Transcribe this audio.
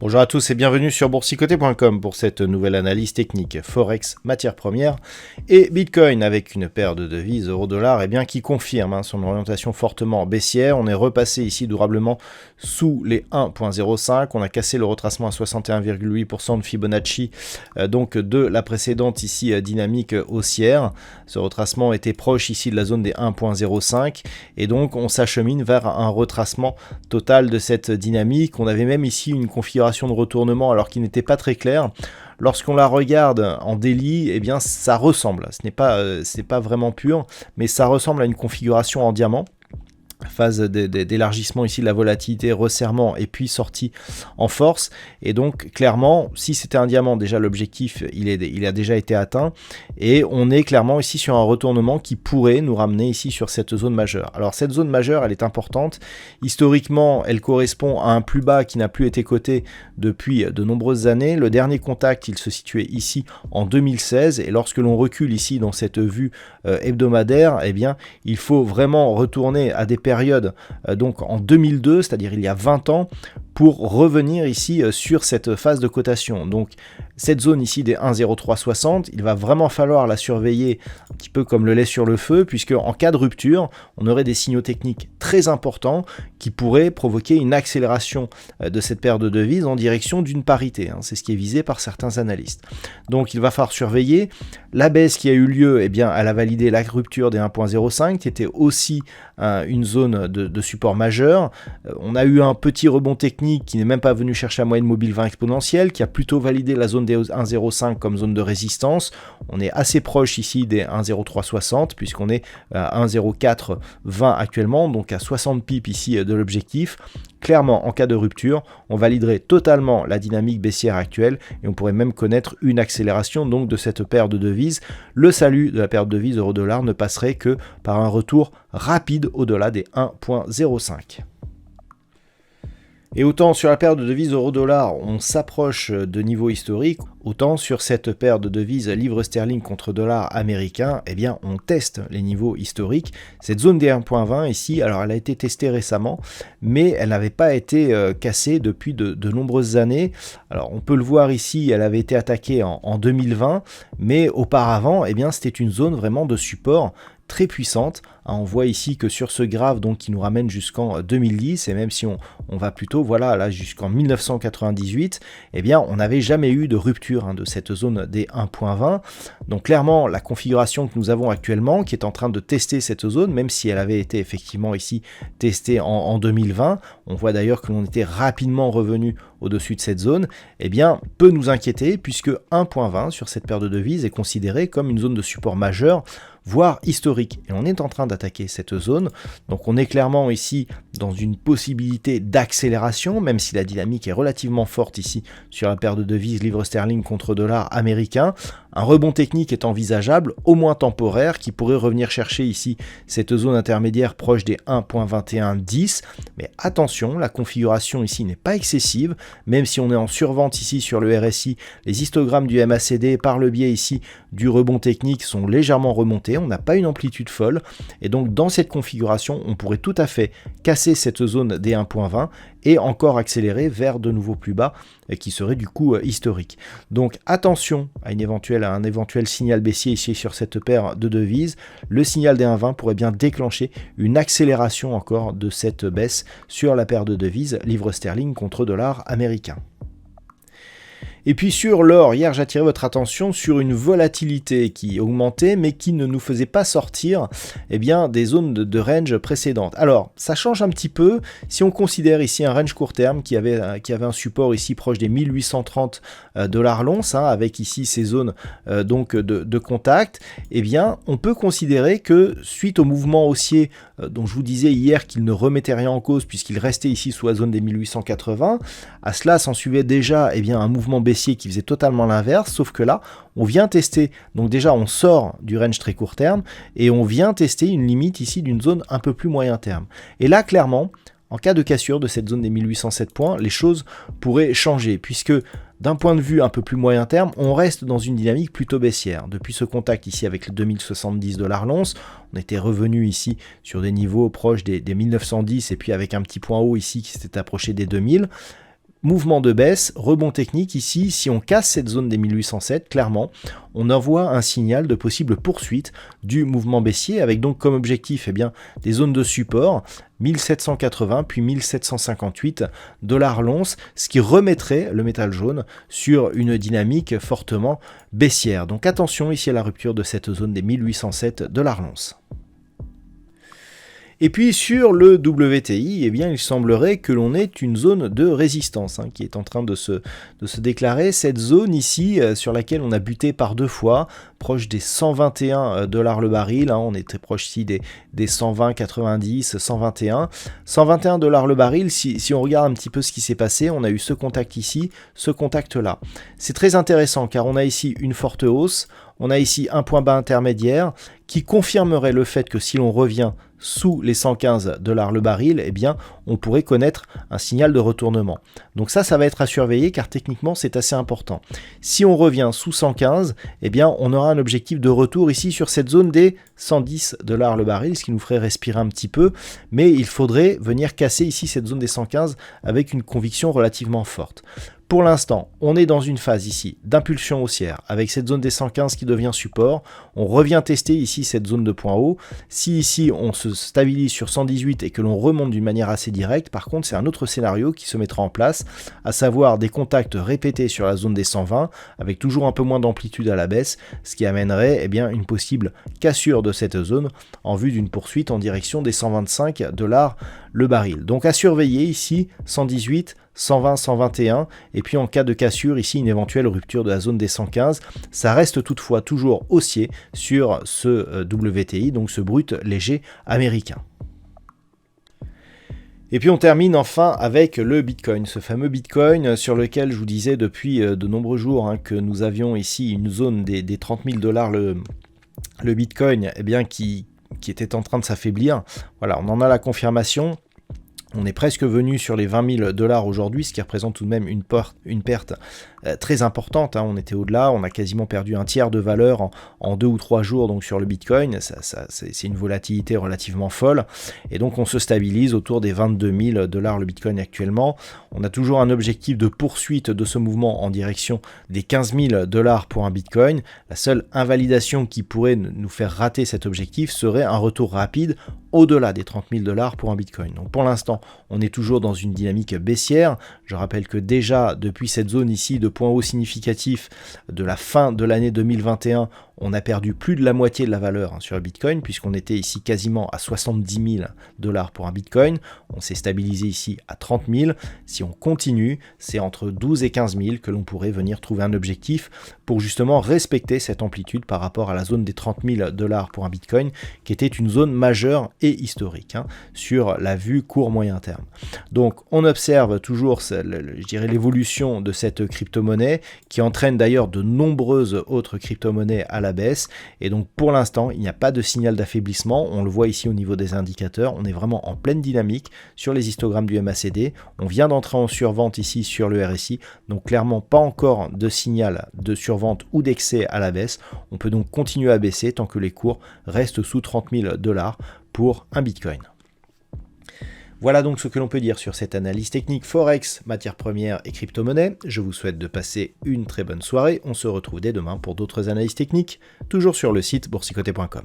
Bonjour à tous et bienvenue sur boursicoté.com pour cette nouvelle analyse technique Forex, matières premières et Bitcoin avec une paire de devises euro-dollar qui confirme son orientation fortement baissière. On est repassé ici durablement sous les 1.05. On a cassé le retracement à 61,8% de Fibonacci donc de la précédente ici dynamique haussière. Ce retracement était proche ici de la zone des 1.05 et donc on s'achemine vers un retracement total de cette dynamique. On avait même ici une configuration de retournement alors qu'il n'était pas très clair. Lorsqu'on la regarde en daily, ça ressemble, ce n'est pas vraiment pur, mais ça ressemble à une configuration en diamant. Phase d'élargissement ici de la volatilité, resserrement et puis sortie en force. Et donc clairement, si c'était un diamant, déjà l'objectif il a déjà été atteint et on est clairement ici sur un retournement qui pourrait nous ramener ici sur cette zone majeure. Alors cette zone majeure, elle est importante. Historiquement, elle correspond à un plus bas qui n'a plus été coté depuis de nombreuses années. Le dernier contact, il se situait ici en 2016 et lorsque l'on recule ici dans cette vue hebdomadaire, il faut vraiment retourner à des période donc en 2002, c'est-à-dire il y a 20 ans, pour revenir ici sur cette phase de cotation. Donc cette zone ici des 1,0360, il va vraiment falloir la surveiller un petit peu comme le lait sur le feu, puisque en cas de rupture, on aurait des signaux techniques très importants qui pourraient provoquer une accélération de cette paire de devises en direction d'une parité. C'est ce qui est visé par certains analystes. Donc il va falloir surveiller. La baisse qui a eu lieu, elle a validé la rupture des 1.05, qui était aussi une zone de support majeur. On a eu un petit rebond technique qui n'est même pas venu chercher la moyenne mobile 20 exponentielle, qui a plutôt validé la zone des 1.05 comme zone de résistance. On est assez proche ici des 1.0360 puisqu'on est à 1.0420 actuellement, donc à 60 pips ici de l'objectif. Clairement, en cas de rupture, on validerait totalement la dynamique baissière actuelle et on pourrait même connaître une accélération donc de cette paire de devises. Le salut de la paire de devises euro-dollar ne passerait que par un retour rapide au-delà des 1.05. Et autant sur la paire de devises euro-dollar, on s'approche de niveaux historiques, autant sur cette paire de devises livre sterling contre dollar américain, on teste les niveaux historiques. Cette zone des 1.20 ici, alors elle a été testée récemment, mais elle n'avait pas été cassée depuis de nombreuses années. Alors on peut le voir ici, elle avait été attaquée en 2020, mais auparavant, c'était une zone vraiment de support très puissante. On voit ici que sur ce graphe donc qui nous ramène jusqu'en 2010 et même si on va plutôt là jusqu'en 1998, on n'avait jamais eu de rupture de cette zone des 1.20. Donc clairement la configuration que nous avons actuellement qui est en train de tester cette zone, même si elle avait été effectivement ici testée en 2020, on voit d'ailleurs que l'on était rapidement revenu au-dessus de cette zone, peut nous inquiéter puisque 1.20 sur cette paire de devises est considéré comme une zone de support majeure, voire historique. Et on est en train d'attaquer cette zone. Donc on est clairement ici dans une possibilité d'accélération, même si la dynamique est relativement forte ici sur la paire de devises livre sterling contre dollar américain. Un rebond technique est envisageable, au moins temporaire, qui pourrait revenir chercher ici cette zone intermédiaire proche des 1.2110. Mais attention, la configuration ici n'est pas excessive, même si on est en survente ici sur le RSI, les histogrammes du MACD par le biais ici du rebond technique sont légèrement remontés, on n'a pas une amplitude folle, et donc dans cette configuration, on pourrait tout à fait casser cette zone des 1.20 et encore accélérer vers de nouveaux plus bas qui serait du coup historique. Donc attention à un éventuel signal baissier ici sur cette paire de devises. Le signal des 1.20 pourrait bien déclencher une accélération encore de cette baisse sur la paire de devises livre sterling contre dollar américain. Et puis sur l'or, hier j'attirais votre attention sur une volatilité qui augmentait mais qui ne nous faisait pas sortir des zones de range précédentes. Alors ça change un petit peu si on considère ici un range court terme qui avait un support ici proche des 1830 $ l'once, avec ici ces zones donc de contact. On peut considérer que suite au mouvement haussier dont je vous disais hier qu'il ne remettait rien en cause puisqu'il restait ici sous la zone des 1880, à cela s'en suivait déjà un mouvement baissier qui faisait totalement l'inverse, sauf que là, on vient tester, donc déjà on sort du range très court terme, et on vient tester une limite ici d'une zone un peu plus moyen terme. Et là, clairement, en cas de cassure de cette zone des 1807 points, les choses pourraient changer, puisque d'un point de vue un peu plus moyen terme, on reste dans une dynamique plutôt baissière. Depuis ce contact ici avec les 2070 $ l'once, on était revenu ici sur des niveaux proches des 1910 et puis avec un petit point haut ici qui s'était approché des 2000. Mouvement de baisse, rebond technique ici, si on casse cette zone des 1807, clairement, on envoie un signal de possible poursuite du mouvement baissier avec donc comme objectif des zones de support 1780 puis 1758 $ l'once, ce qui remettrait le métal jaune sur une dynamique fortement baissière. Donc attention ici à la rupture de cette zone des 1807 $ l'once. Et puis sur le WTI, il semblerait que l'on ait une zone de résistance qui est en train de se déclarer. Cette zone ici, sur laquelle on a buté par deux fois, proche des 121 $ le baril, on est très proche ici des 120, 90, 121. 121 $ le baril, si on regarde un petit peu ce qui s'est passé, on a eu ce contact ici, ce contact là. C'est très intéressant car on a ici une forte hausse, on a ici un point bas intermédiaire qui confirmerait le fait que si l'on revient sous les 115 $ le baril, on pourrait connaître un signal de retournement. Donc ça va être à surveiller car techniquement c'est assez important. Si on revient sous 115, on aura un objectif de retour ici sur cette zone des 110 $ le baril, ce qui nous ferait respirer un petit peu, mais il faudrait venir casser ici cette zone des 115 avec une conviction relativement forte. Pour l'instant, on est dans une phase ici d'impulsion haussière avec cette zone des 115 qui devient support. On revient tester ici cette zone de point haut. Si ici on se stabilise sur 118 et que l'on remonte d'une manière assez directe, par contre c'est un autre scénario qui se mettra en place, à savoir des contacts répétés sur la zone des 120 avec toujours un peu moins d'amplitude à la baisse, ce qui amènerait une possible cassure de cette zone en vue d'une poursuite en direction des 125 $ le baril. Donc à surveiller ici 118, 120, 121 et puis en cas de cassure ici une éventuelle rupture de la zone des 115. Ça reste toutefois toujours haussier sur ce WTI, donc ce brut léger américain. Et puis on termine enfin avec le Bitcoin, ce fameux Bitcoin sur lequel je vous disais depuis de nombreux jours que nous avions ici une zone des 30 000 $ le Bitcoin qui était en train de s'affaiblir. Voilà, on en a la confirmation. On est presque venu sur les 20 000 $ aujourd'hui, ce qui représente tout de même une perte très importante. On était au-delà, on a quasiment perdu un tiers de valeur en 2 ou 3 jours donc sur le Bitcoin. C'est une volatilité relativement folle. Et donc on se stabilise autour des 22 000 $ le Bitcoin actuellement. On a toujours un objectif de poursuite de ce mouvement en direction des 15 000 $ pour un Bitcoin. La seule invalidation qui pourrait nous faire rater cet objectif serait un retour rapide au-delà des 30 000 $ pour un Bitcoin. Donc pour l'instant, on est toujours dans une dynamique baissière. Je rappelle que déjà, depuis cette zone ici de point haut significatif de la fin de l'année 2021, on a perdu plus de la moitié de la valeur sur le Bitcoin, puisqu'on était ici quasiment à 70 000 $ pour un Bitcoin. On s'est stabilisé ici à 30 000. Si on continue, c'est entre 12 et 15 000 que l'on pourrait venir trouver un objectif pour justement respecter cette amplitude par rapport à la zone des 30 000 $ pour un Bitcoin, qui était une zone majeure et historique sur la vue court-moyen terme. Donc on observe toujours, je dirais, l'évolution de cette crypto-monnaie qui entraîne d'ailleurs de nombreuses autres crypto-monnaies à la baisse, et donc pour l'instant il n'y a pas de signal d'affaiblissement. On le voit ici au niveau des indicateurs, on est vraiment en pleine dynamique sur les histogrammes du MACD. On vient d'entrer en survente ici sur le RSI, donc clairement pas encore de signal de survente ou d'excès à la baisse. On peut donc continuer à baisser tant que les cours restent sous 30 000 $ pour un Bitcoin. Voilà donc ce que l'on peut dire sur cette analyse technique Forex, matières premières et crypto-monnaie. Je vous souhaite de passer une très bonne soirée. On se retrouve dès demain pour d'autres analyses techniques, toujours sur le site boursicoté.com.